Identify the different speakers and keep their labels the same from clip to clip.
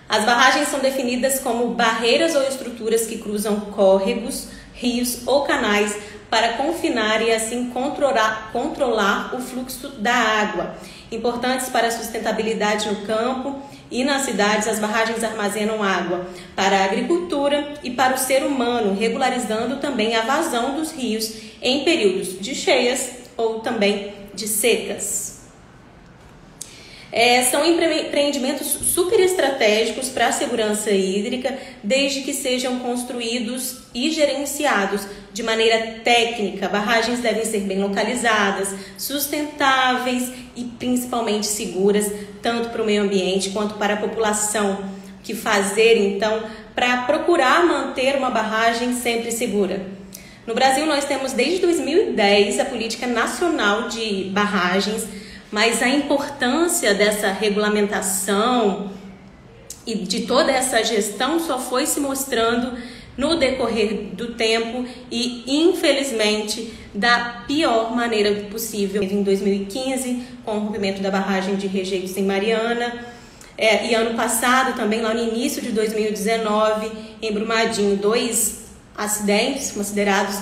Speaker 1: As barragens são definidas como barreiras ou estruturas que cruzam córregos, rios ou canais para confinar e assim controlar o fluxo da água. Importantes para a sustentabilidade no campo e nas cidades, as barragens armazenam água para a agricultura e para o ser humano, regularizando também a vazão dos rios em períodos de cheias ou também de secas. São empreendimentos super estratégicos para a segurança hídrica, desde que sejam construídos e gerenciados de maneira técnica. Barragens devem ser bem localizadas, sustentáveis e principalmente seguras, tanto para o meio ambiente quanto para a população. O que fazer, então, para procurar manter uma barragem sempre segura? No Brasil, nós temos desde 2010 a Política Nacional de Barragens, mas a importância dessa regulamentação e de toda essa gestão só foi se mostrando no decorrer do tempo e, infelizmente, da pior maneira possível. Em 2015, com o rompimento da barragem de Rejeitos em Mariana, e ano passado, também lá no início de 2019, em Brumadinho, 2 acidentes considerados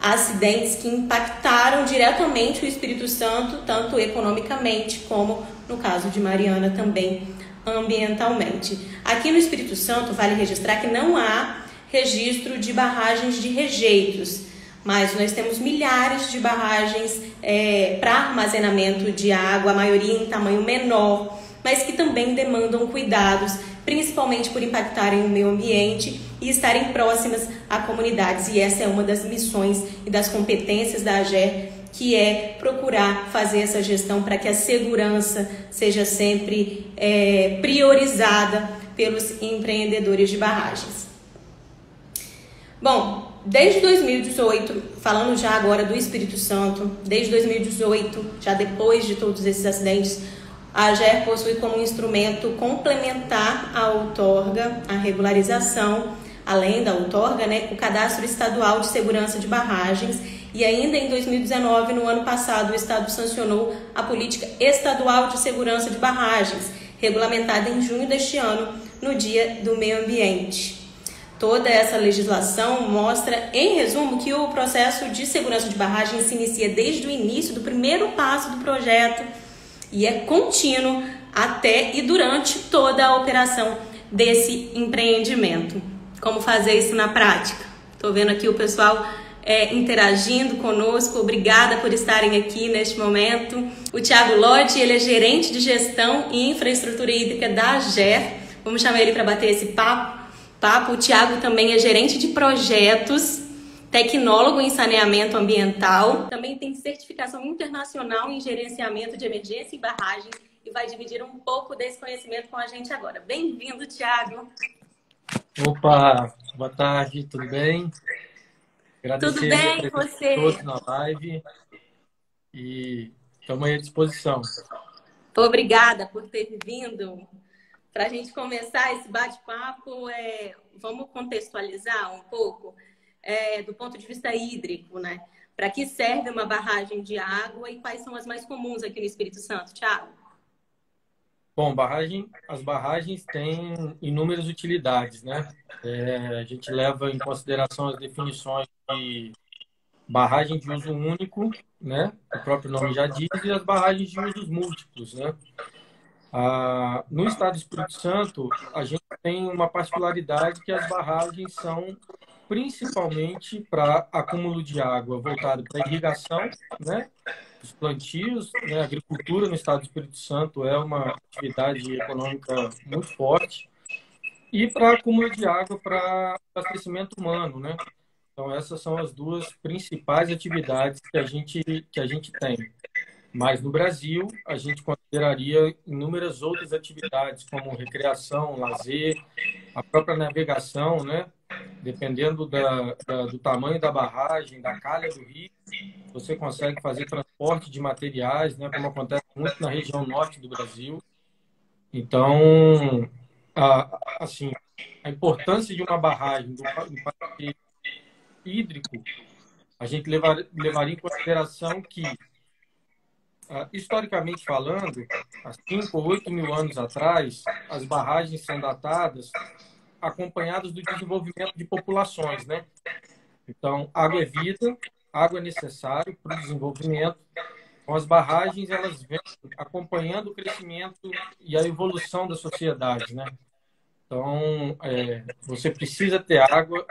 Speaker 1: acidentes que impactaram diretamente o Espírito Santo, tanto economicamente como, no caso de Mariana, também ambientalmente. Aqui no Espírito Santo, vale registrar que não há registro de barragens de rejeitos, mas nós temos milhares de barragens para armazenamento de água, a maioria em tamanho menor, mas que também demandam cuidados, principalmente por impactarem o meio ambiente e estarem próximas a comunidades. E essa é uma das missões e das competências da AGER, que é procurar fazer essa gestão para que a segurança seja sempre priorizada pelos empreendedores de barragens. Bom, desde 2018, falando já agora do Espírito Santo, desde 2018, já depois de todos esses acidentes, a AGER possui como instrumento complementar à outorga, a regularização, além da outorga, o Cadastro Estadual de Segurança de Barragens. E ainda em 2019, no ano passado, o Estado sancionou a Política Estadual de Segurança de Barragens, regulamentada em junho deste ano, no Dia do Meio Ambiente. Toda essa legislação mostra, em resumo, que o processo de segurança de barragens se inicia desde o início do primeiro passo do projeto e é contínuo até e durante toda a operação desse empreendimento. Como fazer isso na prática? Estou vendo aqui o pessoal interagindo conosco. Obrigada por estarem aqui neste momento. O Thiago Lodi, ele é gerente de gestão e infraestrutura hídrica da AGER. Vamos chamar ele para bater esse papo. O Thiago também é gerente de projetos, tecnólogo em saneamento ambiental. Também tem certificação internacional em gerenciamento de emergência e barragens e vai dividir um pouco desse conhecimento com a gente agora. Bem-vindo, Thiago.
Speaker 2: Opa, boa tarde, tudo bem?
Speaker 1: Tudo bem, você?
Speaker 2: Todos na live e estamos aí à disposição.
Speaker 1: Obrigada por ter vindo. Para a gente começar esse bate-papo, vamos contextualizar um pouco do ponto de vista hídrico, né? Para que serve uma barragem de água e quais são as mais comuns aqui no Espírito Santo, Thiago?
Speaker 2: Bom, as barragens têm inúmeras utilidades, né? A gente leva em consideração as definições de barragem de uso único, né? O próprio nome já diz, e as barragens de usos múltiplos, né? No estado do Espírito Santo, a gente tem uma particularidade que as barragens são principalmente para acúmulo de água voltado para irrigação, né? Os plantios, né? A agricultura no estado do Espírito Santo é uma atividade econômica muito forte e para acúmulo de água para abastecimento humano, né? Então essas são as duas principais atividades que a gente tem. Mas no Brasil, a gente consideraria inúmeras outras atividades, como recreação, lazer, a própria navegação, né? Dependendo do tamanho da barragem, da calha do rio, você consegue fazer transporte de materiais, né? Como acontece muito na região norte do Brasil. Então, assim, a importância de uma barragem do parque hídrico, a gente levaria em consideração que Historicamente falando, há 5 ou 8 mil anos atrás, as barragens são datadas acompanhadas do desenvolvimento de populações, né? Então, água é vida, água é necessário para o desenvolvimento. Então, as barragens, elas vêm acompanhando o crescimento e a evolução da sociedade, né? Então, você precisa ter água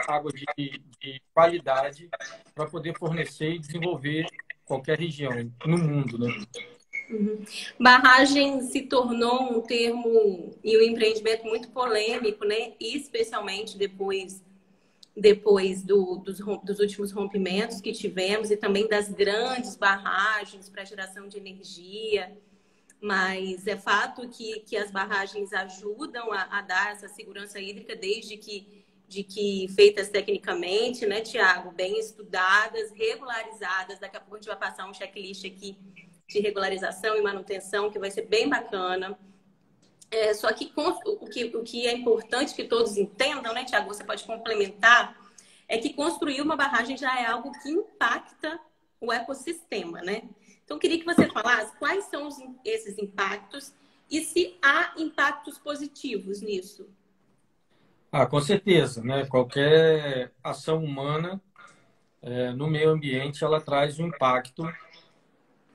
Speaker 2: de qualidade para poder fornecer e desenvolver qualquer região no mundo, né?
Speaker 1: Uhum. Barragem se tornou um termo e um empreendimento muito polêmico, né? Especialmente depois dos últimos rompimentos que tivemos e também das grandes barragens para geração de energia. Mas é fato que as barragens ajudam a dar essa segurança hídrica de que feitas tecnicamente, né, Tiago? Bem estudadas, regularizadas. Daqui a pouco a gente vai passar um checklist aqui de regularização e manutenção, que vai ser bem bacana. Só que o que é importante que todos entendam, né, Tiago? Você pode complementar, é que construir uma barragem já é algo que impacta o ecossistema, né? Então, eu queria que você falasse quais são esses impactos e se há impactos positivos nisso.
Speaker 2: Com certeza, né? Qualquer ação humana no meio ambiente, ela traz um impacto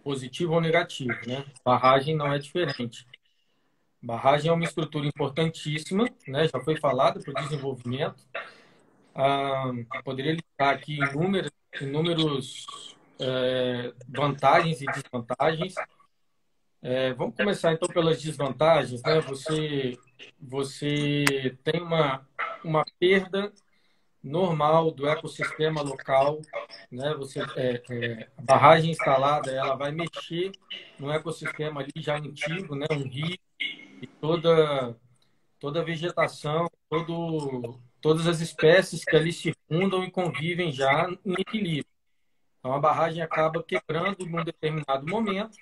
Speaker 2: positivo ou negativo, né? Barragem não é diferente. Barragem é uma estrutura importantíssima, né? Já foi falado para o desenvolvimento. Poderia listar aqui inúmeros vantagens e desvantagens. Vamos começar então pelas desvantagens, né? Você tem uma perda normal do ecossistema local, né? A barragem instalada, ela vai mexer no ecossistema ali já antigo, né? Um rio e toda a vegetação, todas as espécies que ali circundam e convivem já em equilíbrio. Então a barragem acaba quebrando num determinado momento,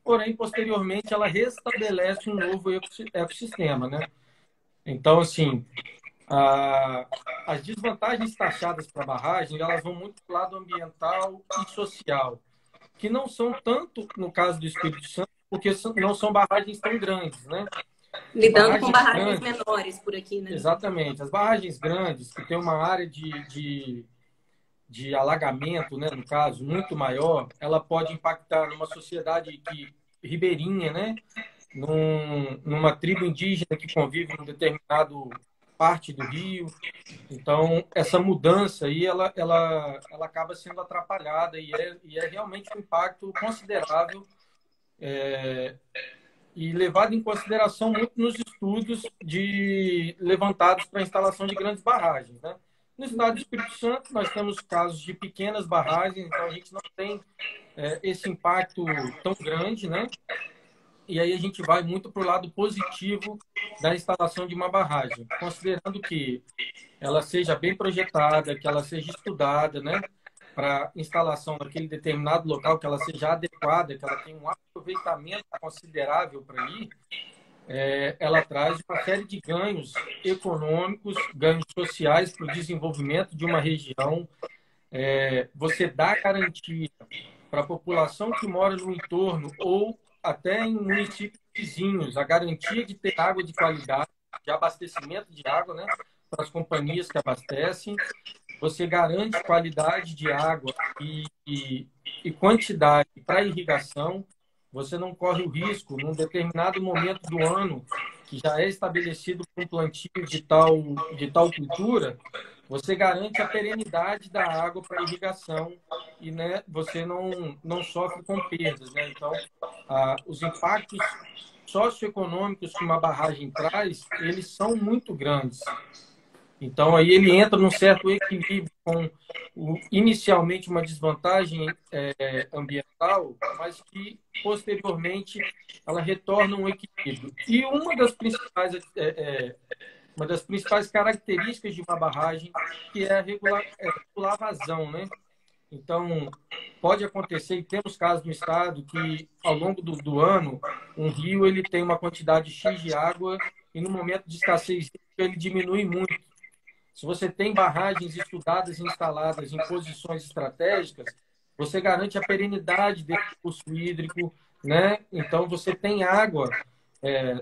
Speaker 2: porém posteriormente ela restabelece um novo ecossistema, né? Então assim, as desvantagens taxadas para a barragem, elas vão muito para o lado ambiental e social, que não são tanto no caso do Espírito Santo, porque não são barragens tão grandes, né?
Speaker 1: Lidando com barragens menores por aqui, né?
Speaker 2: Exatamente. As barragens grandes, que tem uma área de alagamento, né, no caso, muito maior, ela pode impactar numa sociedade ribeirinha, né? Numa tribo indígena que convive em determinado parte do rio. Então, essa mudança aí, ela acaba sendo atrapalhada e é realmente um impacto considerável e levado em consideração muito nos estudos levantados para a instalação de grandes barragens, né? No estado do Espírito Santo, nós temos casos de pequenas barragens, então a gente não tem esse impacto tão grande, né? E aí a gente vai muito para o lado positivo da instalação de uma barragem, considerando que ela seja bem projetada, que ela seja estudada, né? Para instalação naquele determinado local, que ela seja adequada, que ela tenha um aproveitamento considerável para ir, ela traz uma série de ganhos econômicos, ganhos sociais para o desenvolvimento de uma região. Você dá garantia para a população que mora no entorno ou até em municípios vizinhos, a garantia de ter água de qualidade, de abastecimento de água, né, para as companhias que abastecem. Você garante qualidade de água e quantidade para irrigação. Você não corre o risco, num determinado momento do ano, que já é estabelecido para um plantio de tal cultura, você garante a perenidade da água para irrigação e, né, você não sofre com perdas, né? Então, os impactos socioeconômicos que uma barragem traz, eles são muito grandes. Então, aí ele entra num certo equilíbrio com inicialmente uma desvantagem ambiental, mas que posteriormente ela retorna um equilíbrio. E uma das principais características de uma barragem que é regular a vazão, né? Então, pode acontecer, e temos casos no estado que, ao longo do ano, um rio ele tem uma quantidade X de água e, no momento de escassez, ele diminui muito. Se você tem barragens estudadas e instaladas em posições estratégicas, você garante a perenidade desse recurso hídrico, né? Então você tem água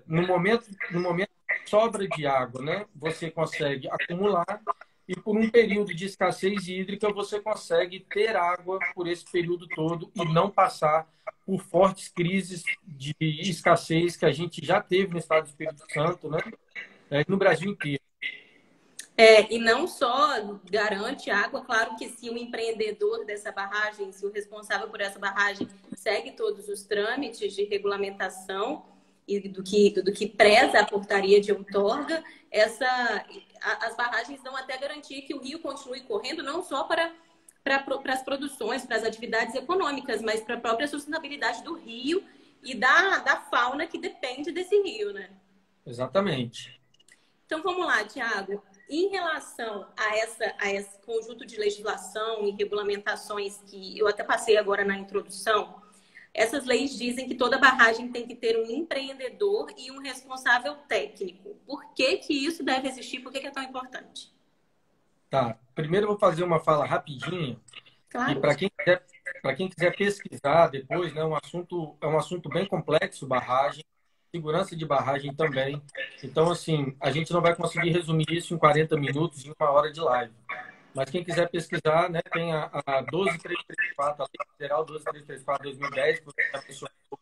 Speaker 2: no momento de sobra de água, né? Você consegue acumular e por um período de escassez hídrica você consegue ter água por esse período todo e não passar por fortes crises de escassez que a gente já teve no estado do Espírito Santo, né? No Brasil inteiro.
Speaker 1: E não só garante água, claro que se o empreendedor dessa barragem, se o responsável por essa barragem segue todos os trâmites de regulamentação e do que preza a portaria de outorga, as barragens dão até garantir que o rio continue correndo, não só para as produções, para as atividades econômicas, mas para a própria sustentabilidade do rio e da fauna que depende desse rio, né?
Speaker 2: Exatamente.
Speaker 1: Então vamos lá, Tiago. Em relação a esse conjunto de legislação e regulamentações que eu até passei agora na introdução, essas leis dizem que toda barragem tem que ter um empreendedor e um responsável técnico. Por que que isso deve existir? Por que que é tão importante?
Speaker 2: Tá. Primeiro eu vou fazer uma fala rapidinha. E
Speaker 1: Claro.
Speaker 2: para quem quiser pesquisar depois, né, é um assunto bem complexo, barragem, segurança de barragem também. Então, assim, a gente não vai conseguir resumir isso em 40 minutos, em uma hora de live. Mas quem quiser pesquisar, né, tem a 12334, a Lei Federal 12334/2010, que você já mencionou.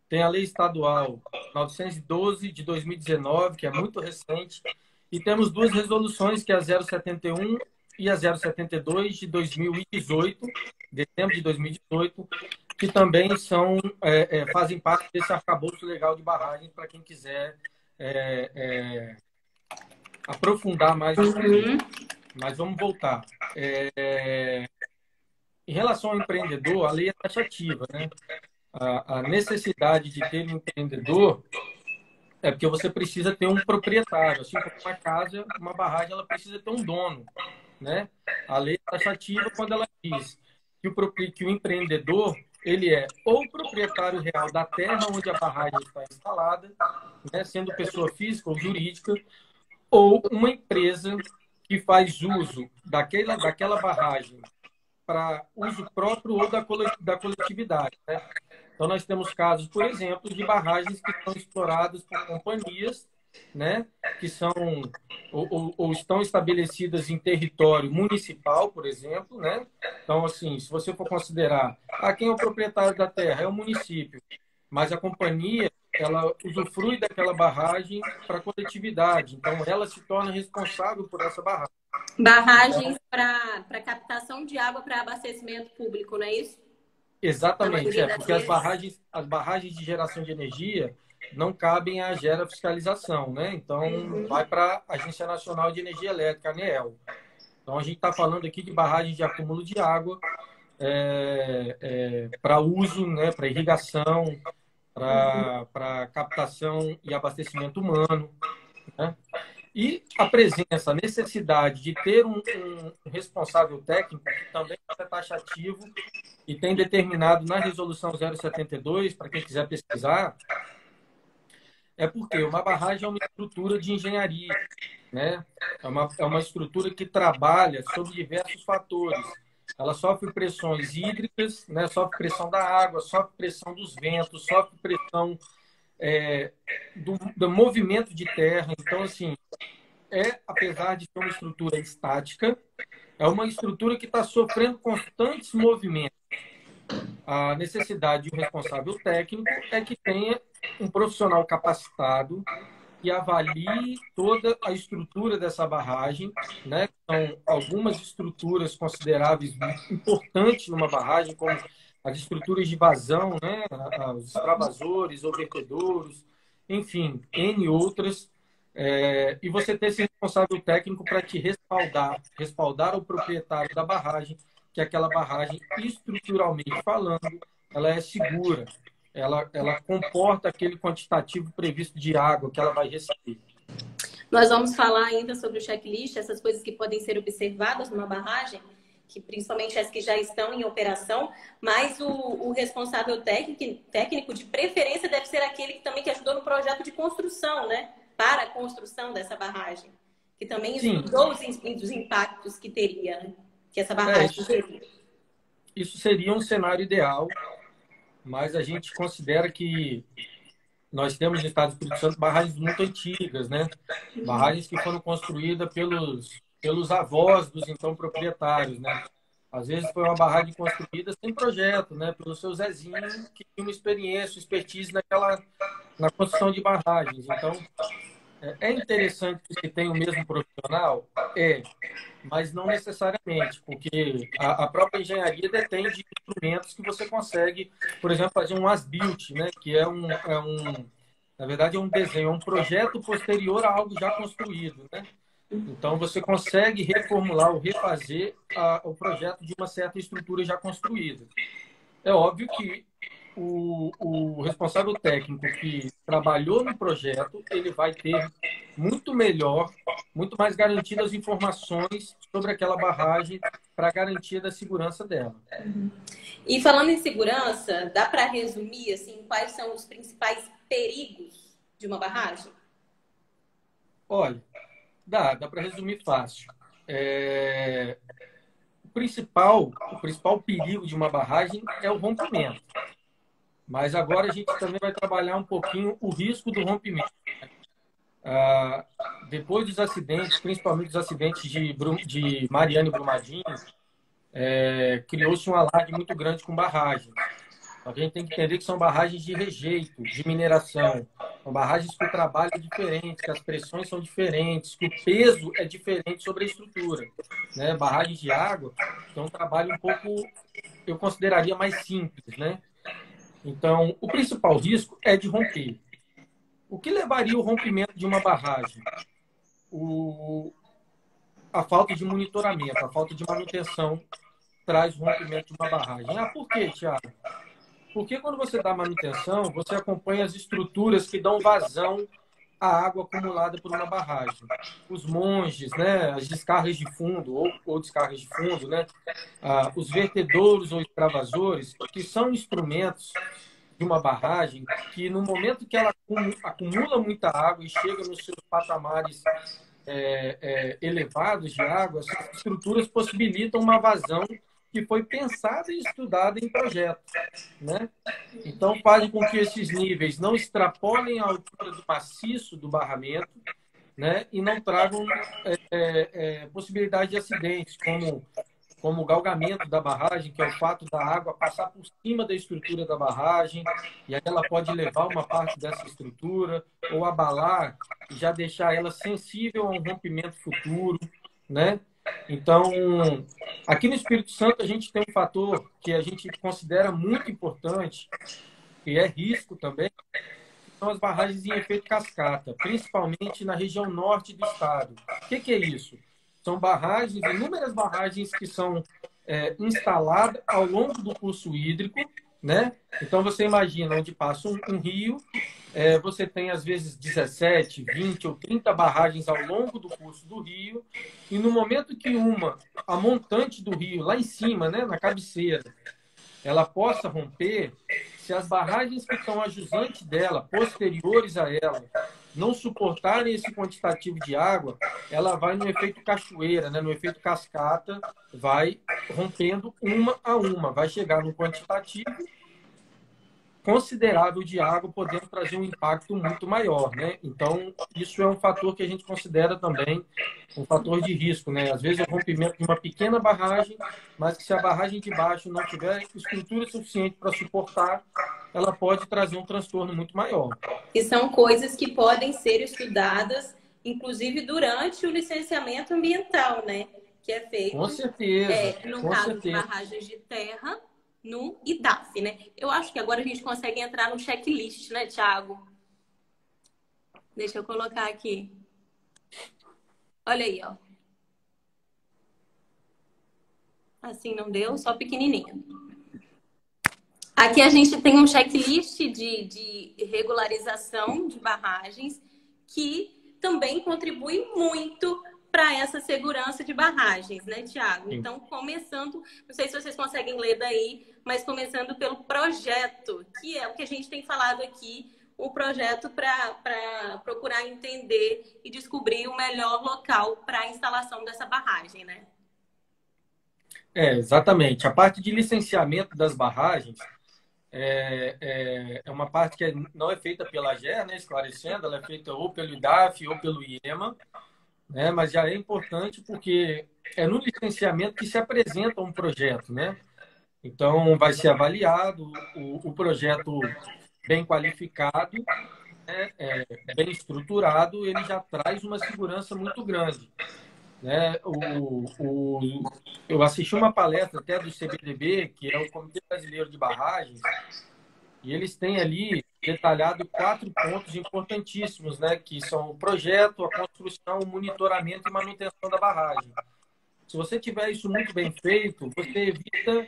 Speaker 2: Tem a Lei Estadual 912 de 2019, que é muito recente. E temos duas resoluções, que é a 071 e a 072 de 2018, dezembro de 2018, que também fazem parte desse arcabouço legal de barragens para quem quiser aprofundar mais o tema. Mas vamos voltar. Em relação ao empreendedor, a lei é taxativa, né? A necessidade de ter um empreendedor é porque você precisa ter um proprietário. Assim como uma casa, uma barragem, ela precisa ter um dono, né? A lei é taxativa quando ela diz que o empreendedor ele é ou o proprietário real da terra onde a barragem está instalada, né, sendo pessoa física ou jurídica, ou uma empresa que faz uso daquela barragem para uso próprio ou da coletividade, né? Então, nós temos casos, por exemplo, de barragens que são exploradas por companhias, né, que são ou estão estabelecidas em território municipal, por exemplo, né? Então, assim, se você for considerar, quem é o proprietário da terra? É o município, mas a companhia, ela usufrui daquela barragem para a coletividade, então ela se torna responsável por essa barragem.
Speaker 1: Barragens para captação de água para abastecimento público, não é isso?
Speaker 2: Exatamente, porque as barragens de geração de energia não cabem à Agera Fiscalização, né? Então, vai para a Agência Nacional de Energia Elétrica, ANEEL. Então, a gente está falando aqui de barragens de acúmulo de água para uso, né? Para irrigação, para captação e abastecimento humano, né? E a presença, a necessidade de ter um responsável técnico, que também é taxativo e tem determinado na Resolução 072, para quem quiser pesquisar, é porque uma barragem é uma estrutura de engenharia, né? É uma estrutura que trabalha sobre diversos fatores. Ela sofre pressões hídricas, né? Sofre pressão da água, sofre pressão dos ventos, sofre pressão do movimento de terra. Então, assim, apesar de ser uma estrutura estática, é uma estrutura que está sofrendo constantes movimentos. A necessidade de um responsável técnico é que tenha um profissional capacitado que avalie toda a estrutura dessa barragem, né? São algumas estruturas consideráveis importantes numa barragem, como as estruturas de vazão, né? Os extravasores, ou vertedouros, enfim, N outras. E você ter esse responsável técnico para te respaldar o proprietário da barragem, que aquela barragem, estruturalmente falando, ela é segura. Ela comporta aquele quantitativo previsto de água que ela vai receber.
Speaker 1: Nós vamos falar ainda sobre o checklist, essas coisas que podem ser observadas numa barragem, que principalmente as que já estão em operação, mas o responsável técnico de preferência deve ser aquele que ajudou no projeto de construção, né? Para a construção dessa barragem, que também estudou os impactos que teria, né? Que essa barragem teria.
Speaker 2: Isso seria um cenário ideal, mas a gente considera que nós temos no estado do Espírito Santo barragens muito antigas, né? Barragens que foram construídas pelos avós dos então proprietários, né? Às vezes foi uma barragem construída sem projeto, né? Pelo seu Zezinho, que tinha uma experiência, expertise na construção de barragens. Então, é interessante que tenha o mesmo profissional? É, mas não necessariamente, porque a própria engenharia detém de instrumentos que você consegue, por exemplo, fazer um as-built, né? Que na verdade, é um desenho, é um projeto posterior a algo já construído, né? Então, você consegue reformular ou refazer o projeto de uma certa estrutura já construída. É óbvio que o responsável técnico que trabalhou no projeto, ele vai ter muito melhor, muito mais garantidas informações sobre aquela barragem para garantia da segurança dela.
Speaker 1: E falando em segurança, dá para resumir assim quais são os principais perigos de uma barragem?
Speaker 2: Olha, dá para resumir fácil. O principal perigo de uma barragem é o rompimento. Mas agora a gente também vai trabalhar um pouquinho o risco do rompimento. Depois dos acidentes, principalmente dos acidentes de Mariana e Brumadinho, criou-se um alarde muito grande com barragens. A gente tem que entender que são barragens de rejeito, de mineração. São barragens que o trabalho é diferente, que as pressões são diferentes, que o peso é diferente sobre a estrutura. Né? Barragens de água tem um trabalho um pouco, eu consideraria, mais simples. Né? Então, o principal risco é de romper. O que levaria ao rompimento de uma barragem? A falta de monitoramento, a falta de manutenção traz o rompimento de uma barragem. Por quê, Thiago? Porque quando você dá manutenção, você acompanha as estruturas que dão vazão à água acumulada por uma barragem. Os monges, né? As descargas de fundo ou descargas de fundo, né? Os vertedouros ou extravasores, que são instrumentos de uma barragem que no momento que ela acumula muita água e chega nos seus patamares elevados de água, essas estruturas possibilitam uma vazão que foi pensada e estudada em projeto, né? Então, fazem com que esses níveis não extrapolem a altura do maciço do barramento, né? E não tragam possibilidade de acidentes, como o galgamento da barragem, que é o fato da água passar por cima da estrutura da barragem, e aí ela pode levar uma parte dessa estrutura, ou abalar e já deixar ela sensível a um rompimento futuro, né? Então, aqui no Espírito Santo, a gente tem um fator que a gente considera muito importante, e é risco também, são as barragens em efeito cascata, principalmente na região norte do estado. O que é isso? São barragens, inúmeras barragens que são instaladas ao longo do curso hídrico, né? Então, você imagina onde passa um rio, você tem, às vezes, 17, 20 ou 30 barragens ao longo do curso do rio, e no momento que a montante do rio, lá em cima, né, na cabeceira, ela possa romper, se as barragens que estão adjusantes dela, posteriores a ela, não suportarem esse quantitativo de água, ela vai no efeito cachoeira, né? No efeito cascata, vai rompendo uma a uma, vai chegar num quantitativo considerável de água, podendo trazer um impacto muito maior, né? Então, isso é um fator que a gente considera também um fator de risco, né? Às vezes, o rompimento de uma pequena barragem, mas que se a barragem de baixo não tiver estrutura suficiente para suportar, ela pode trazer um transtorno muito maior.
Speaker 1: Que são coisas que podem ser estudadas, inclusive durante o licenciamento ambiental, né? Que é feito,
Speaker 2: com certeza,
Speaker 1: no
Speaker 2: com
Speaker 1: caso de
Speaker 2: certeza.
Speaker 1: barragens de terra, no IDAF, né? Eu acho que agora a gente consegue entrar no checklist, né, Thiago? Deixa eu colocar aqui. Olha aí, ó. Assim não deu, só pequenininho. Aqui a gente tem um checklist de regularização de barragens que também contribui muito para essa segurança de barragens, né, Tiago? Então, começando, não sei se vocês conseguem ler daí, mas começando pelo projeto, que é o que a gente tem falado aqui, o projeto para procurar entender e descobrir o melhor local para a instalação dessa barragem, né?
Speaker 2: Exatamente. A parte de licenciamento das barragens, é uma parte que não é feita pela AGER, né, esclarecendo, ela é feita ou pelo IDAF ou pelo IEMA, né, mas já é importante porque é no licenciamento que se apresenta um projeto, né? Então, vai ser avaliado o projeto bem qualificado, né, bem estruturado, ele já traz uma segurança muito grande, né? Eu assisti uma palestra até do CBDB, que é o Comitê Brasileiro de Barragens, e eles têm ali detalhado 4 pontos importantíssimos, né? Que são o projeto, a construção, o monitoramento e manutenção da barragem. Se você tiver isso muito bem feito, você evita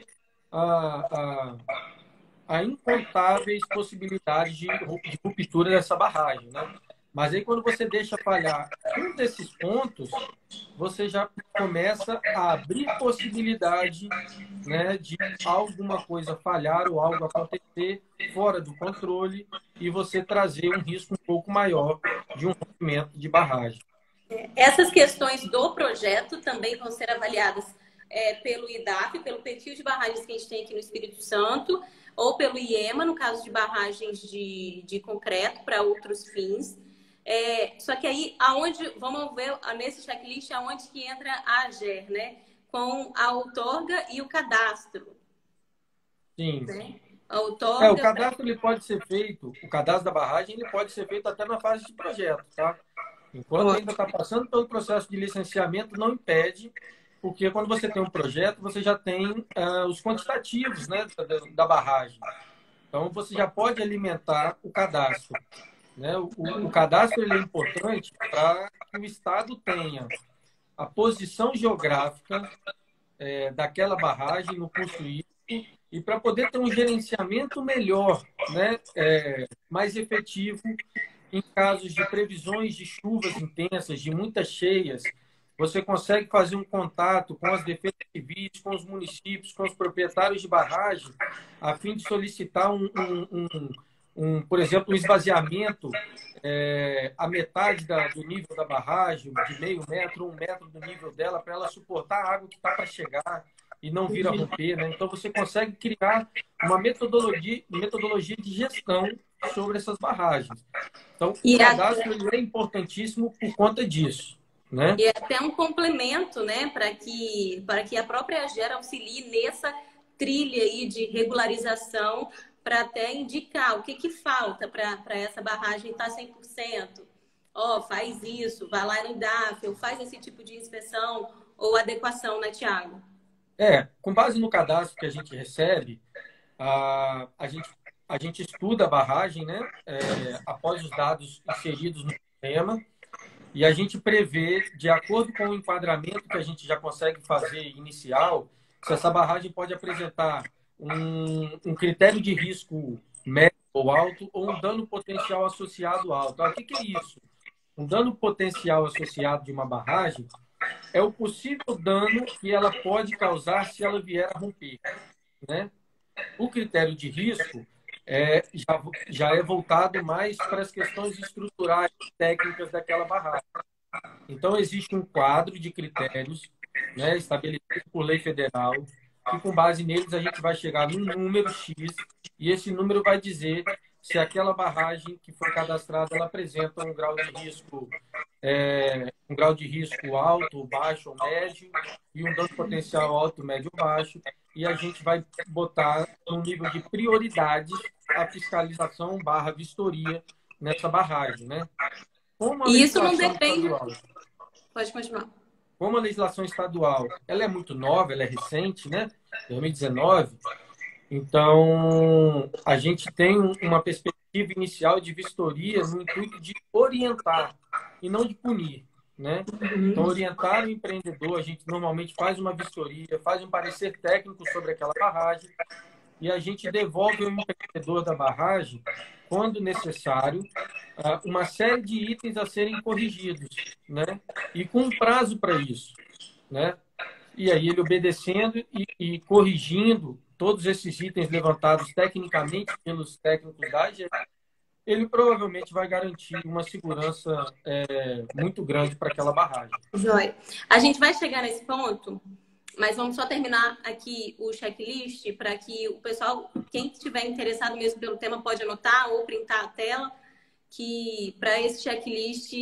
Speaker 2: a, a incontáveis possibilidades de ruptura dessa barragem, né? Mas aí, quando você deixa falhar um desses pontos, você já começa a abrir possibilidade, né, de alguma coisa falhar ou algo acontecer fora do controle e você trazer um risco um pouco maior de um rompimento de barragem.
Speaker 1: Essas questões do projeto também vão ser avaliadas pelo IDAF, pelo perfil de barragens que a gente tem aqui no Espírito Santo, ou pelo IEMA, no caso de barragens de concreto para outros fins. Só que aí, vamos ver nesse checklist aonde que entra a AGER, né? Com a outorga e o cadastro.
Speaker 2: Sim.
Speaker 1: Né? A outorga,
Speaker 2: o cadastro ele pode ser feito, o cadastro da barragem ele pode ser feito até na fase de projeto, tá? Enquanto ainda está passando pelo processo de licenciamento, não impede, porque quando você tem um projeto, você já tem os quantitativos, né, da barragem. Então, você já pode alimentar o cadastro, né? O cadastro ele é importante para que o Estado tenha a posição geográfica daquela barragem no curso hídrico e para poder ter um gerenciamento melhor, né, mais efetivo em casos de previsões de chuvas intensas, de muitas cheias. Você consegue fazer um contato com as defesas civis, com os municípios, com os proprietários de barragem, a fim de solicitar por exemplo, um esvaziamento a metade do nível da barragem, de meio metro, 1 metro do nível dela, para ela suportar a água que está para chegar e não vir a romper, né? Então, você consegue criar uma metodologia de gestão sobre essas barragens. Então, o cadastro ele é importantíssimo por conta disso. Né?
Speaker 1: E é até um complemento, né, para que a própria AGER auxilie nessa trilha aí de regularização para até indicar o que falta para essa barragem estar 100%. Faz isso, vai lá no IDAF, ou faz esse tipo de inspeção ou adequação, né, Tiago?
Speaker 2: Com base no cadastro que a gente recebe, a gente estuda a barragem, né, após os dados inseridos no sistema, e a gente prevê, de acordo com o enquadramento que a gente já consegue fazer inicial, se essa barragem pode apresentar um critério de risco médio ou alto ou um dano potencial associado alto. O que é isso? Um dano potencial associado de uma barragem é o possível dano que ela pode causar se ela vier a romper, né? O critério de risco já é voltado mais para as questões estruturais, técnicas daquela barragem. Então, existe um quadro de critérios, né, estabelecido por lei federal, que com base neles a gente vai chegar num número X, e esse número vai dizer se aquela barragem que foi cadastrada ela apresenta um grau de risco alto, baixo ou médio, e um dano potencial alto, médio ou baixo, e a gente vai botar um nível de prioridade a fiscalização / vistoria nessa barragem, né?
Speaker 1: E isso não depende... Pode continuar.
Speaker 2: Como a legislação estadual ela é muito nova, ela é recente, né? 2019. Então, a gente tem uma perspectiva inicial de vistoria no intuito de orientar e não de punir, né? Então, orientar o empreendedor, a gente normalmente faz uma vistoria, faz um parecer técnico sobre aquela barragem e a gente devolve ao empreendedor da barragem, quando necessário, uma série de itens a serem corrigidos, né? E com um prazo para isso, né? E aí ele obedecendo e corrigindo todos esses itens levantados tecnicamente pelos técnicos da AGER, ele provavelmente vai garantir uma segurança muito grande para aquela barragem.
Speaker 1: Joia. A gente vai chegar nesse ponto Mas vamos só terminar aqui o checklist para que o pessoal, quem estiver interessado mesmo pelo tema, pode anotar ou printar a tela, que para esse checklist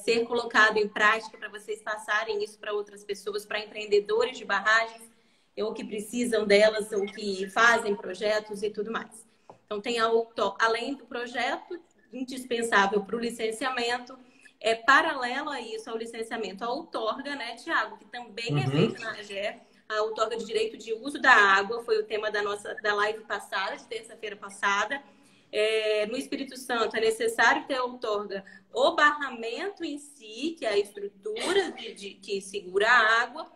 Speaker 1: ser colocado em prática, para vocês passarem isso para outras pessoas, para empreendedores de barragens, ou que precisam delas, ou que fazem projetos e tudo mais. Então, tem além do projeto, indispensável para o licenciamento, paralelo a isso, ao licenciamento, a outorga, né, Tiago, que também é feita na AGER, a outorga de direito de uso da água, foi o tema da live passada, de terça-feira passada. No Espírito Santo é necessário ter a outorga, o barramento em si, que é a estrutura que segura a água,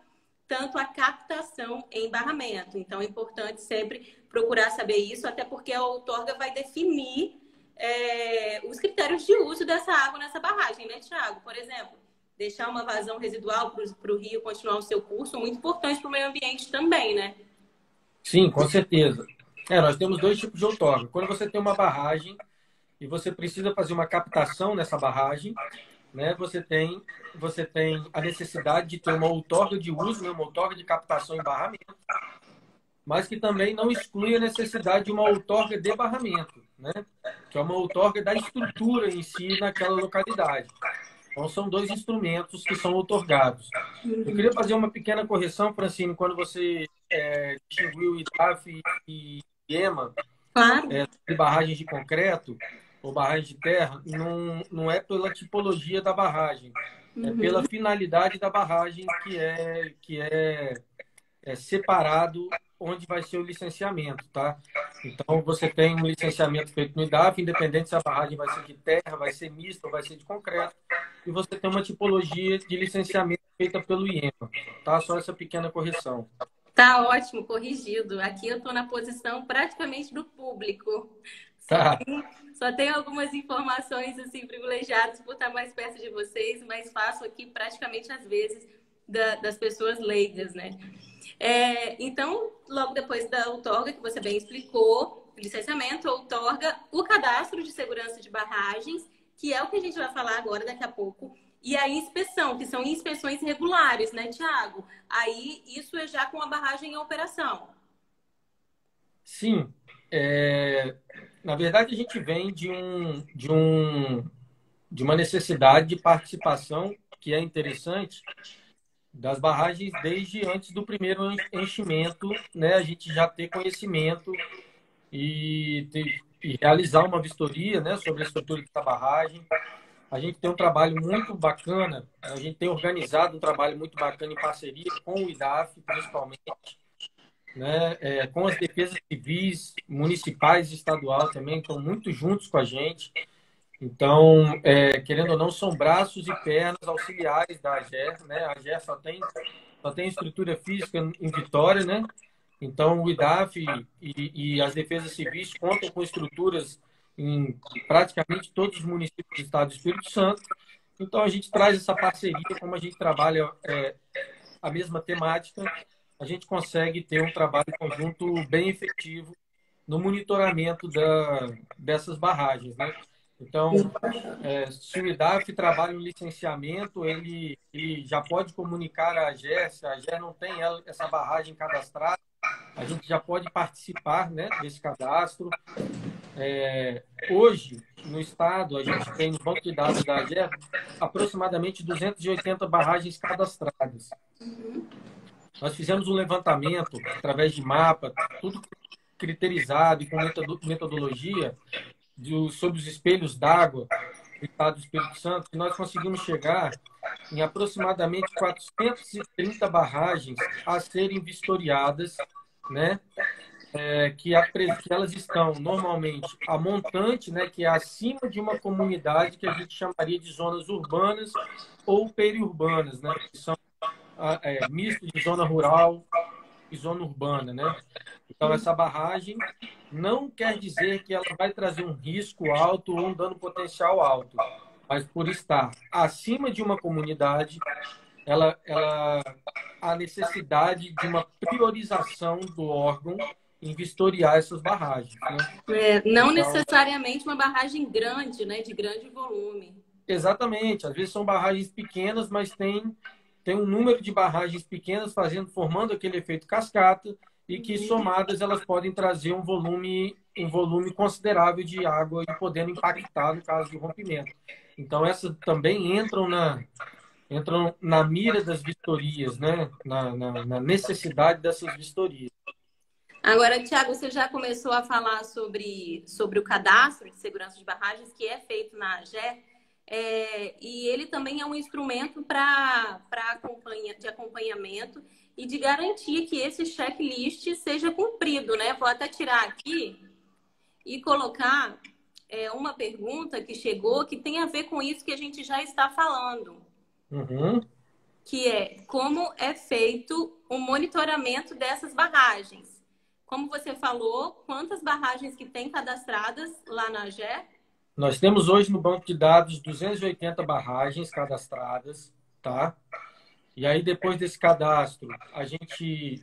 Speaker 1: tanto a captação em barramento. Então, é importante sempre procurar saber isso, até porque a outorga vai definir os critérios de uso dessa água nessa barragem, né, Tiago? Por exemplo, deixar uma vazão residual para o rio continuar o seu curso, muito importante para o meio ambiente também, né?
Speaker 2: Sim, com certeza. Nós temos dois tipos de outorga. Quando você tem uma barragem e você precisa fazer uma captação nessa barragem, né, você tem a necessidade de ter uma outorga de uso, né, uma outorga de captação em barramento, mas que também não exclui a necessidade de uma outorga de barramento, né, que é uma outorga da estrutura em si naquela localidade. Então, são dois instrumentos que são outorgados. Eu queria fazer uma pequena correção, Francine, quando você distinguiu IDAF e IEMA,
Speaker 1: claro.
Speaker 2: de barragens de concreto ou barragem de terra, não é pela tipologia da barragem, é pela finalidade da barragem que é separado onde vai ser o licenciamento, tá? Então, você tem um licenciamento feito no IDAF, independente se a barragem vai ser de terra, vai ser mista ou vai ser de concreto, e você tem uma tipologia de licenciamento feita pelo IEMA, tá? Só essa pequena correção.
Speaker 1: Tá ótimo, corrigido. Aqui eu estou na posição praticamente do público.
Speaker 2: Tá.
Speaker 1: Só tenho algumas informações assim privilegiadas por estar mais perto de vocês, mas faço aqui praticamente às vezes das pessoas leigas, né? Então, logo depois da outorga, que você bem explicou, licenciamento, outorga, o cadastro de segurança de barragens, que é o que a gente vai falar agora daqui a pouco, e a inspeção, que são inspeções regulares, né, Tiago? Aí, isso é já com a barragem em operação.
Speaker 2: Sim. Na verdade, a gente vem de uma necessidade de participação que é interessante das barragens desde antes do primeiro enchimento, né? A gente já ter conhecimento e realizar uma vistoria, né, sobre a estrutura da barragem. A gente tem um trabalho muito bacana, a gente tem organizado um trabalho muito bacana em parceria com o IDAF, principalmente, né, com as defesas civis, municipais e estadual também, estão muito juntos com a gente. Então, querendo ou não, são braços e pernas auxiliares da AGER, né? A AGER só tem estrutura física em Vitória, né? Então, o IDAF e as defesas civis contam com estruturas em praticamente todos os municípios do estado do Espírito Santo. Então, a gente traz essa parceria, como a gente trabalha a mesma temática, a gente consegue ter um trabalho conjunto bem efetivo no monitoramento dessas barragens, né? Então, se o IDAF trabalha no licenciamento, ele já pode comunicar à AGER, se a AGER não tem essa barragem cadastrada, a gente já pode participar, né, desse cadastro. Hoje, no estado, a gente tem no banco de dados da AGER aproximadamente 280 barragens cadastradas. Nós fizemos um levantamento através de mapa, tudo criterizado e com metodologia sobre os espelhos d'água do estado do Espírito Santo, que nós conseguimos chegar em aproximadamente 430 barragens a serem vistoriadas, né? Que elas estão normalmente a montante, né, que é acima de uma comunidade que a gente chamaria de zonas urbanas ou periurbanas, né, que são misto de zona rural e zona urbana, né? Então, essa barragem não quer dizer que ela vai trazer um risco alto ou um dano potencial alto, mas por estar acima de uma comunidade, ela há necessidade de uma priorização do órgão em vistoriar essas barragens, né?
Speaker 1: Não necessariamente uma barragem grande, né, de grande volume.
Speaker 2: Exatamente. Às vezes são barragens pequenas, mas têm tem um número de barragens pequenas formando aquele efeito cascata e que, somadas, elas podem trazer um volume considerável de água e podendo impactar no caso de rompimento. Então, essas também entram na mira das vistorias, né? Na necessidade dessas vistorias.
Speaker 1: Agora, Tiago, você já começou a falar sobre o cadastro de segurança de barragens que é feito na AGER, e ele também é um instrumento de acompanhamento e de garantia que esse checklist seja cumprido, né? Vou até tirar aqui e colocar uma pergunta que chegou que tem a ver com isso que a gente já está falando.
Speaker 2: Uhum.
Speaker 1: Que é como é feito o monitoramento dessas barragens. Como você falou, quantas barragens que tem cadastradas lá na AGER?
Speaker 2: Nós temos hoje no banco de dados 280 barragens cadastradas, tá? E aí, depois desse cadastro, a gente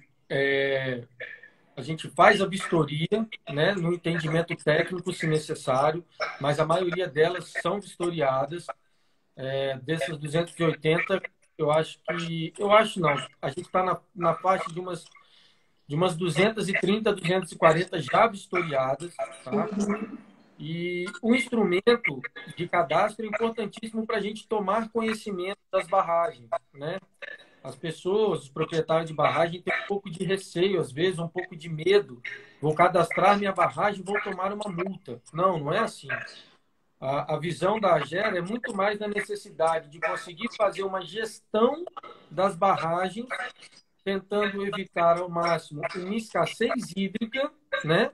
Speaker 2: faz a vistoria, né, no entendimento técnico, se necessário, mas a maioria delas são vistoriadas. Dessas 280, eu acho não, a gente está na faixa de umas 230, 240 já vistoriadas, tá? E o instrumento de cadastro é importantíssimo para a gente tomar conhecimento das barragens, né? As pessoas, os proprietários de barragem, têm um pouco de receio, às vezes, um pouco de medo. Vou cadastrar minha barragem, vou tomar uma multa. Não, não é assim. A visão da AGER é muito mais na necessidade de conseguir fazer uma gestão das barragens, tentando evitar ao máximo uma escassez hídrica, né?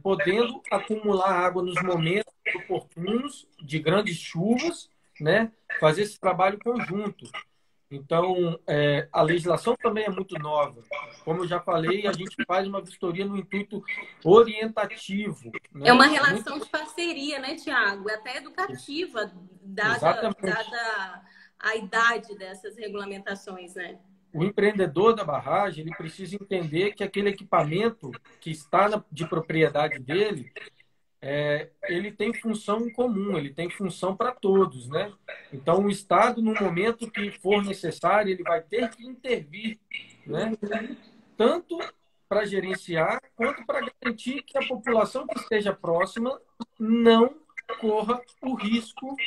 Speaker 2: Podendo acumular água nos momentos oportunos de grandes chuvas, né? Fazer esse trabalho conjunto. Então, a legislação também é muito nova. Como eu já falei, a gente faz uma vistoria no intuito orientativo, né?
Speaker 1: É uma relação de parceria, né, Tiago? Até educativa, dada a idade dessas regulamentações, né?
Speaker 2: O empreendedor da barragem, ele precisa entender que aquele equipamento que está de propriedade dele, ele tem função em comum, ele tem função para todos, né? Então, o Estado, no momento que for necessário, ele vai ter que intervir, né? Tanto para gerenciar, quanto para garantir que a população que esteja próxima não corra o risco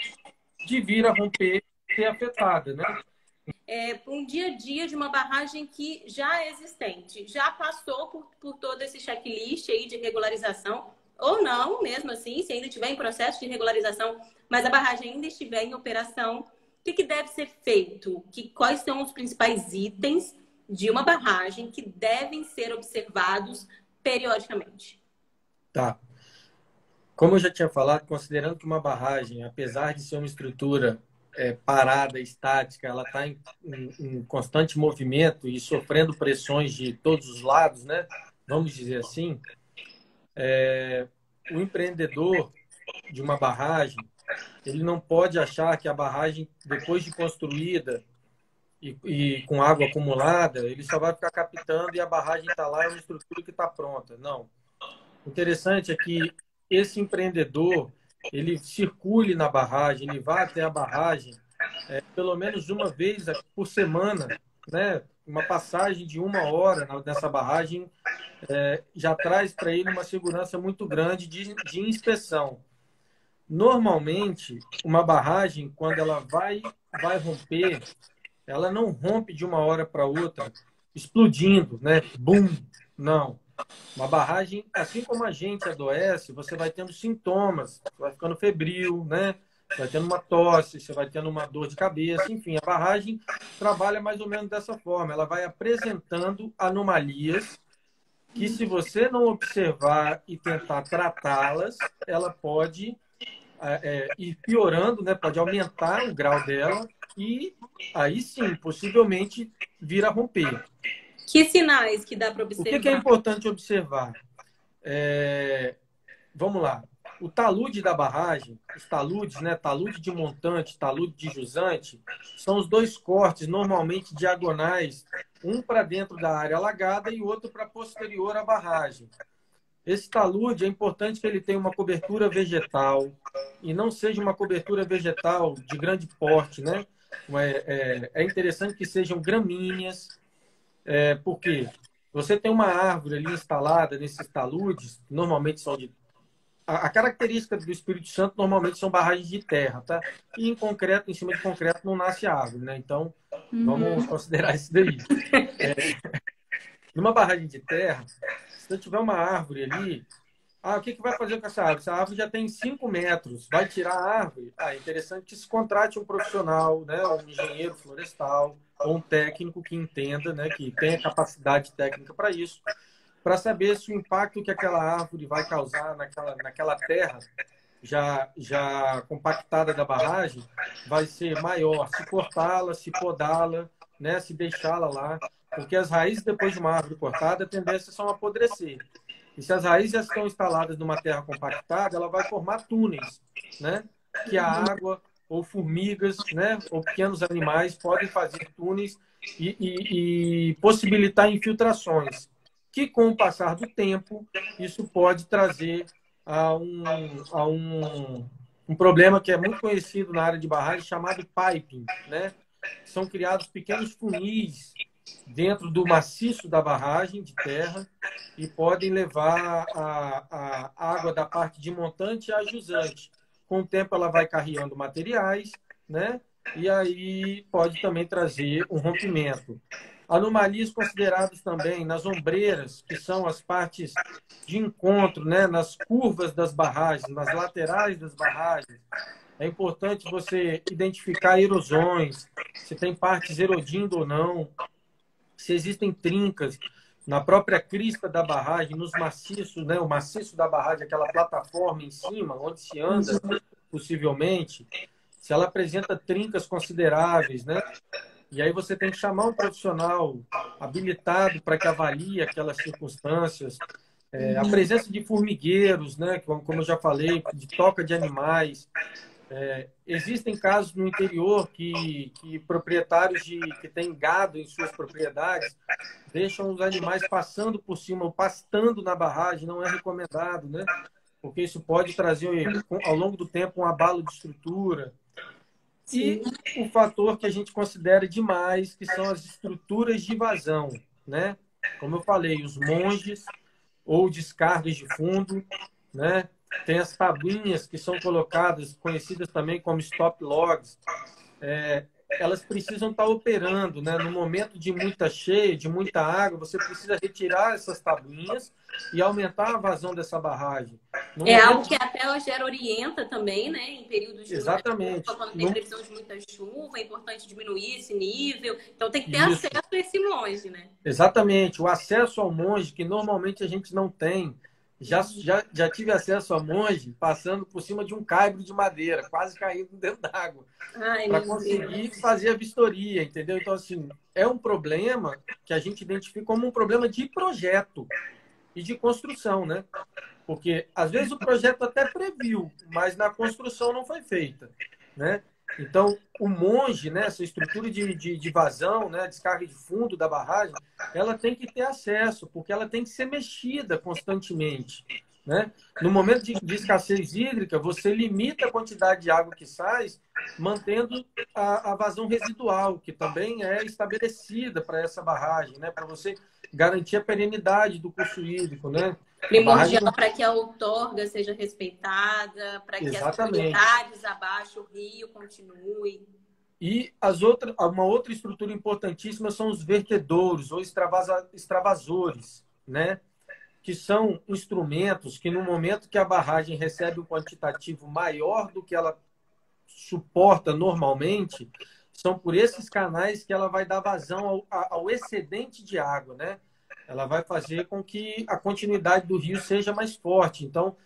Speaker 2: de vir a romper e ser afetada, né?
Speaker 1: Um dia a dia de uma barragem que já é existente, já passou por todo esse checklist aí de regularização, ou não, mesmo assim, se ainda estiver em processo de regularização, mas a barragem ainda estiver em operação, o que deve ser feito? Quais são os principais itens de uma barragem que devem ser observados periodicamente?
Speaker 2: Tá. Como eu já tinha falado, considerando que uma barragem, apesar de ser uma estrutura parada, estática, ela está em constante movimento e sofrendo pressões de todos os lados, né? Vamos dizer assim, o empreendedor de uma barragem, ele não pode achar que a barragem, depois de construída e com água acumulada, ele só vai ficar captando e a barragem está lá, é uma estrutura que está pronta. Não. O interessante é que esse empreendedor, ele circule na barragem, ele vá até a barragem pelo menos uma vez por semana, né? Uma passagem de 1 hora nessa barragem já traz para ele uma segurança muito grande de inspeção. Normalmente, uma barragem, quando ela vai romper, ela não rompe de 1 hora para outra, explodindo, né? Bum! Não. Uma barragem, assim como a gente adoece, você vai tendo sintomas, você vai ficando febril, né? Você vai tendo uma tosse, você vai tendo uma dor de cabeça, enfim, a barragem trabalha mais ou menos dessa forma. Ela vai apresentando anomalias que, se você não observar e tentar tratá-las, ela pode ir piorando, né? Pode aumentar o grau dela e aí sim, possivelmente vir a romper.
Speaker 1: Que sinais que dá para observar?
Speaker 2: O que é importante observar? Vamos lá. O talude da barragem, os taludes, né? Talude de montante, talude de jusante, são os dois cortes normalmente diagonais, um para dentro da área alagada e outro para posterior à barragem. Esse talude é importante que ele tenha uma cobertura vegetal e não seja uma cobertura vegetal de grande porte, né? É interessante que sejam gramíneas, porque você tem uma árvore ali instalada nesses taludes, normalmente são de... A característica do Espírito Santo normalmente são barragens de terra, tá? E em concreto, em cima de concreto, não nasce árvore, né? Então, vamos considerar isso daí. Numa barragem de terra, se eu tiver uma árvore ali, o que vai fazer com essa árvore? Essa árvore já tem 5 metros. Vai tirar a árvore? É interessante que se contrate um profissional, né? Um engenheiro florestal ou um técnico que entenda, né? Que tenha capacidade técnica para isso, para saber se o impacto que aquela árvore vai causar naquela terra já compactada da barragem vai ser maior. Se cortá-la, se podá-la, né? Se deixá-la lá. Porque as raízes, depois de uma árvore cortada, a tendência são a apodrecer. E se as raízes já estão instaladas numa terra compactada, ela vai formar túneis, né? Que a água ou formigas, né? Ou pequenos animais podem fazer túneis e possibilitar infiltrações, que com o passar do tempo, isso pode trazer a um problema que é muito conhecido na área de barragem, chamado piping, né? São criados pequenos funis dentro do maciço da barragem de terra e podem levar a água da parte de montante a jusante. Com o tempo, ela vai carreando materiais, né? E aí pode também trazer um rompimento. Anomalias consideradas também nas ombreiras, que são as partes de encontro, né? Nas curvas das barragens, nas laterais das barragens. É importante você identificar erosões, se tem partes erodindo ou não, se existem trincas na própria crista da barragem, nos maciços, né? O maciço da barragem, aquela plataforma em cima, onde se anda, possivelmente, se ela apresenta trincas consideráveis, né? E aí você tem que chamar um profissional habilitado para que avalie aquelas circunstâncias. A presença de formigueiros, né? Como eu já falei, de toca de animais. Existem casos no interior que proprietários que têm gado em suas propriedades deixam os animais passando por cima ou pastando na barragem, não é recomendado, né? Porque isso pode trazer, ao longo do tempo, um abalo de estrutura. E o fator que a gente considera demais, que são as estruturas de vazão, né? Como eu falei, os monges ou descargas de fundo, né? Tem as tabuinhas que são colocadas, conhecidas também como stop logs. Elas precisam estar operando, né? No momento de muita cheia, de muita água, você precisa retirar essas tabuinhas e aumentar a vazão dessa barragem.
Speaker 1: Algo que até a Gera orienta também, né? Em períodos de muita chuva, quando tem previsão de muita chuva, é importante diminuir esse nível. Então tem que ter acesso a esse monge, né?
Speaker 2: Exatamente. O acesso ao monge, que normalmente a gente não tem. Já tive acesso a monge passando por cima de um caibro de madeira, quase caindo dentro d'água, para conseguir fazer a vistoria, entendeu? Então, assim, é um problema que a gente identifica como um problema de projeto e de construção, né? Porque, às vezes, o projeto até previu, mas na construção não foi feita, né? Então, o monge, né, essa estrutura de vazão, né, descarga de fundo da barragem, ela tem que ter acesso, porque ela tem que ser mexida constantemente, né? No momento de escassez hídrica, você limita a quantidade de água que sai, mantendo a vazão residual, que também é estabelecida para essa barragem, né, para você garantir a perenidade do curso hídrico, né?
Speaker 1: Primordial para que a outorga seja respeitada, para que as comunidades abaixo o rio continue.
Speaker 2: E uma outra estrutura importantíssima são os vertedouros ou extravasores, né? Que são instrumentos que, no momento que a barragem recebe um quantitativo maior do que ela suporta normalmente, são por esses canais que ela vai dar vazão ao excedente de água, né? Ela vai fazer com que a continuidade do rio seja mais forte. Então,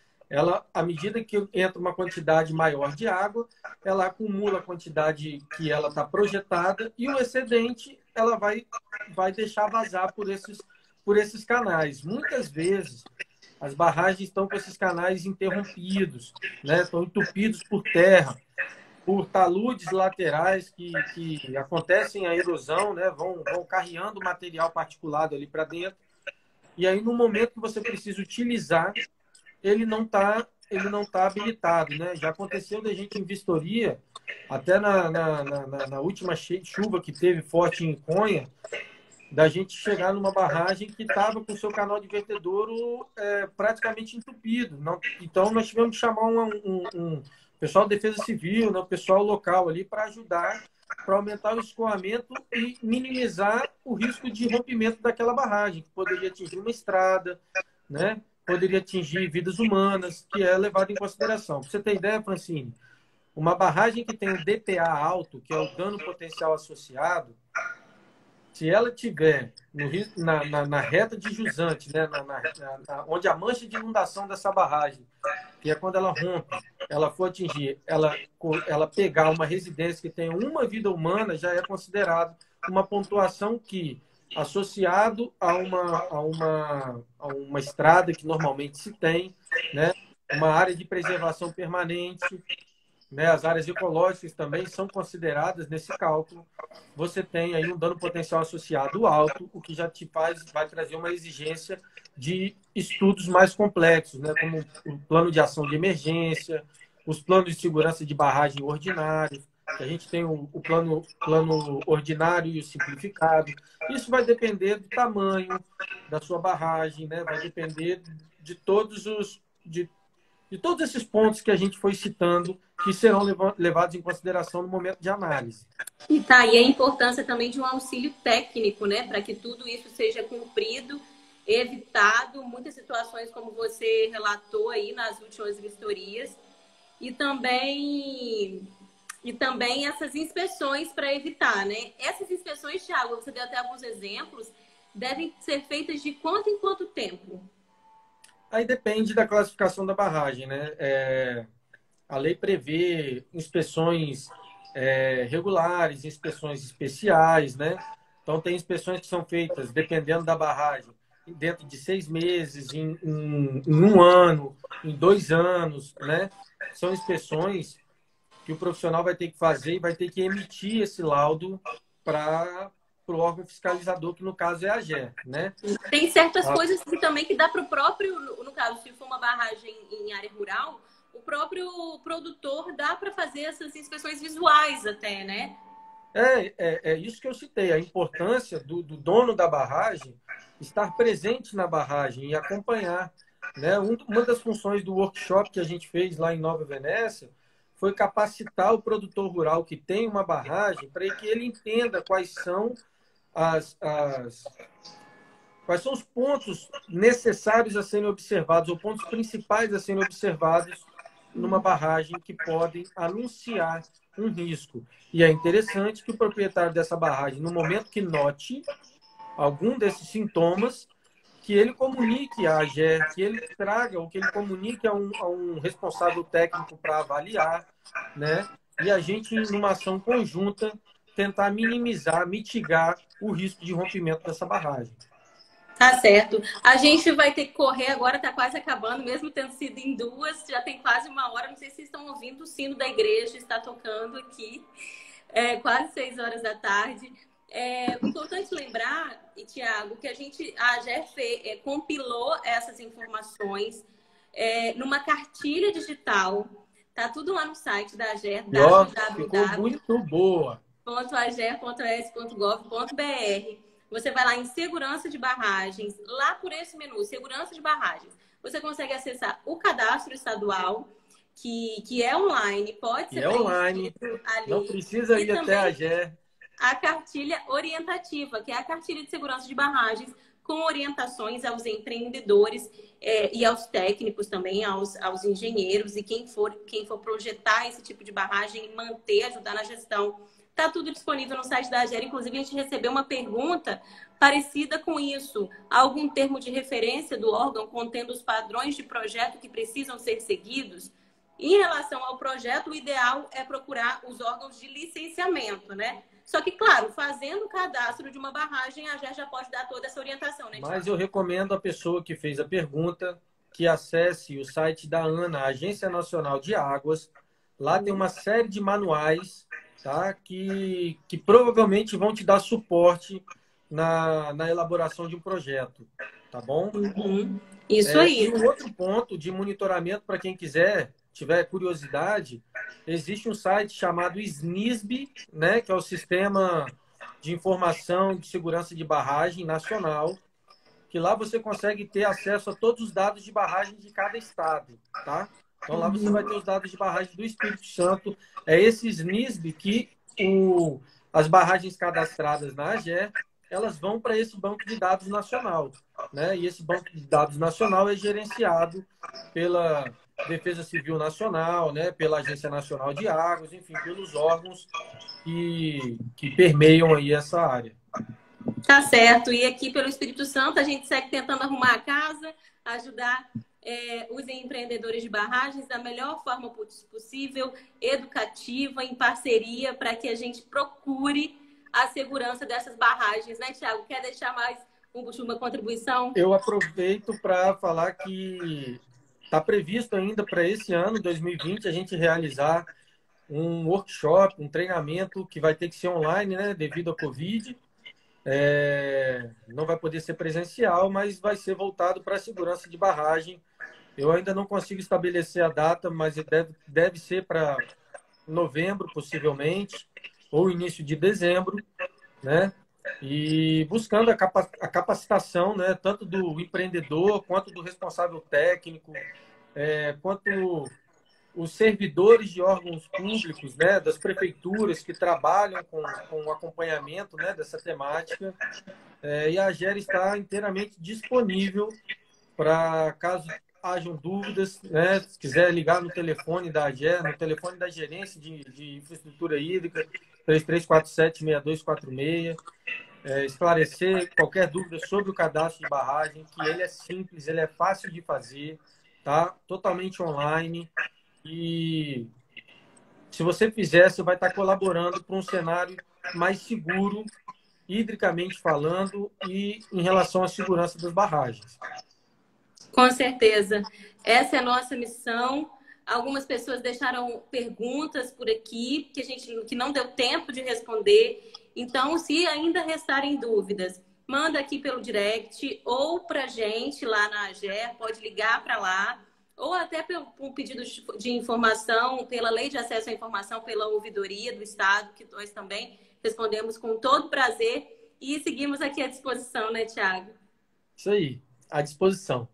Speaker 2: à medida que entra uma quantidade maior de água, ela acumula a quantidade que ela está projetada e o excedente ela vai deixar vazar por esses canais. Muitas vezes, as barragens estão com esses canais interrompidos, né? Estão entupidos por terra, por taludes laterais que acontecem a erosão, né? Vão carreando material particulado ali para dentro. E aí, no momento que você precisa utilizar, ele não está ele não tá habilitado, né? Já aconteceu da gente em vistoria, até na última chuva que teve forte em Conha, da gente chegar numa barragem que estava com o seu canal de vertedouro praticamente entupido. Não, então, nós tivemos que chamar um pessoal de defesa civil, né, o pessoal local ali para ajudar, para aumentar o escoamento e minimizar o risco de rompimento daquela barragem, que poderia atingir uma estrada, né, poderia atingir vidas humanas, que é levado em consideração. Para você ter ideia, Francine, uma barragem que tem o DPA alto, que é o dano potencial associado, se ela tiver na reta de jusante, né, onde a mancha de inundação dessa barragem, que é quando ela rompe, ela for atingir, ela pegar uma residência que tem uma vida humana, já é considerado uma pontuação que, associado a uma estrada que normalmente se tem, né, uma área de preservação permanente, né, as áreas ecológicas também são consideradas nesse cálculo. Você tem aí um dano potencial associado alto, o que já vai trazer uma exigência de estudos mais complexos, né, como o plano de ação de emergência, os planos de segurança de barragem ordinários. A gente tem o plano ordinário e o simplificado. Isso vai depender do tamanho da sua barragem, né, vai depender de todos esses pontos que a gente foi citando, que serão levados em consideração no momento de análise.
Speaker 1: E tá aí a importância também de um auxílio técnico, né? Para que tudo isso seja cumprido, evitado, muitas situações como você relatou aí nas últimas vistorias. E também essas inspeções para evitar, né? Essas inspeções, Thiago, você deu até alguns exemplos, devem ser feitas de quanto em quanto tempo?
Speaker 2: Aí depende da classificação da barragem, né? A lei prevê inspeções regulares, inspeções especiais, né? Então, tem inspeções que são feitas, dependendo da barragem, dentro de 6 meses, em 1 ano, em 2 anos, né? São inspeções que o profissional vai ter que fazer e vai ter que emitir esse laudo para o órgão fiscalizador, que no caso é a AGER, né?
Speaker 1: Tem certas coisas que também que dá para o próprio, no caso, se for uma barragem em área rural, o próprio produtor dá para fazer essas inspeções visuais até, né?
Speaker 2: É isso que eu citei, a importância do dono da barragem estar presente na barragem e acompanhar, né? Uma das funções do workshop que a gente fez lá em Nova Venécia foi capacitar o produtor rural que tem uma barragem para que ele entenda quais são os pontos necessários a serem observados, ou pontos principais a serem observados numa barragem que podem anunciar um risco. E é interessante que o proprietário dessa barragem, no momento que note algum desses sintomas, que ele comunique à AGER, que ele traga, ou que ele comunique a um responsável técnico para avaliar, né? E a gente, numa ação conjunta, tentar minimizar, mitigar o risco de rompimento dessa barragem.
Speaker 1: Tá certo. A gente vai ter que correr agora, tá quase acabando, mesmo tendo sido em 2, já tem quase 1 hora. Não sei se vocês estão ouvindo o sino da igreja, está tocando aqui, quase 6 horas da tarde. Importante lembrar, Thiago, que a AGER compilou essas informações numa cartilha digital. Tá tudo lá no site da AGER,
Speaker 2: ficou muito boa.
Speaker 1: .ager.es.gov.br. Você vai lá em segurança de barragens, lá por esse menu, segurança de barragens. Você consegue acessar o cadastro estadual, que é online, pode ser
Speaker 2: online, ali. Não precisa ir até a AGER.
Speaker 1: A cartilha orientativa, que é a cartilha de segurança de barragens, com orientações aos empreendedores e aos técnicos também, aos engenheiros e quem for projetar esse tipo de barragem e manter, ajudar na gestão. Está tudo disponível no site da AGER. Inclusive, a gente recebeu uma pergunta parecida com isso. Há algum termo de referência do órgão contendo os padrões de projeto que precisam ser seguidos? Em relação ao projeto, o ideal é procurar os órgãos de licenciamento, né? Só que, claro, fazendo o cadastro de uma barragem, a AGER já pode dar toda essa orientação, né, Thiago?
Speaker 2: Mas eu recomendo a pessoa que fez a pergunta que acesse o site da ANA, Agência Nacional de Águas. Lá tem uma série de manuais, tá? Que provavelmente vão te dar suporte na elaboração de um projeto, tá bom?
Speaker 1: Uhum. Isso
Speaker 2: E
Speaker 1: aí.
Speaker 2: um outro ponto de monitoramento, para quem quiser, tiver curiosidade, existe um site chamado SNISB, né, que é o Sistema de Informação de Segurança de Barragem Nacional, que lá você consegue ter acesso a todos os dados de barragem de cada estado, tá? Então lá você vai ter os dados de barragem do Espírito Santo. É esse SNISB que as barragens cadastradas na AGE, elas vão para esse banco de dados nacional, né? E esse banco de dados nacional é gerenciado pela Defesa Civil Nacional, né? Pela Agência Nacional de Águas, enfim, pelos órgãos que permeiam aí essa área.
Speaker 1: Tá certo. E aqui pelo Espírito Santo a gente segue tentando arrumar a casa, ajudar os empreendedores de barragens da melhor forma possível, educativa, em parceria, para que a gente procure a segurança dessas barragens, né, Tiago? Quer deixar mais uma contribuição?
Speaker 2: Eu aproveito para falar que está previsto ainda para esse ano, 2020, a gente realizar um workshop, um treinamento que vai ter que ser online, né, devido à Covid. Não vai poder ser presencial, mas vai ser voltado para a segurança de barragem. Eu ainda não consigo estabelecer a data, mas deve ser para novembro, possivelmente, ou início de dezembro, né? E buscando a capacitação, né, tanto do empreendedor, quanto do responsável técnico, quanto os servidores de órgãos públicos, né, das prefeituras que trabalham com o acompanhamento, né, dessa temática. E a AGER está inteiramente disponível para caso hajam dúvidas, né, se quiser ligar no telefone da AGER, no telefone da Gerência de Infraestrutura Hídrica, 3347-6246, esclarecer qualquer dúvida sobre o cadastro de barragem, que ele é simples, ele é fácil de fazer, tá? Totalmente online. E se você fizer, você vai estar colaborando para um cenário mais seguro, hidricamente falando, e em relação à segurança das barragens.
Speaker 1: Com certeza. Essa é a nossa missão. Algumas pessoas deixaram perguntas por aqui que não deu tempo de responder. Então, se ainda restarem dúvidas, manda aqui pelo direct ou para a gente lá na AGER, pode ligar para lá, ou até pelo um pedido de informação, pela Lei de Acesso à Informação, pela Ouvidoria do Estado, que nós também respondemos com todo prazer e seguimos aqui à disposição, né, Tiago?
Speaker 2: Isso aí, à disposição.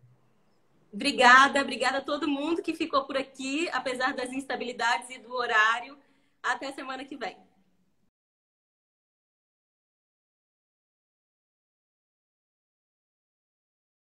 Speaker 1: Obrigada a todo mundo que ficou por aqui, apesar das instabilidades e do horário. Até semana que vem.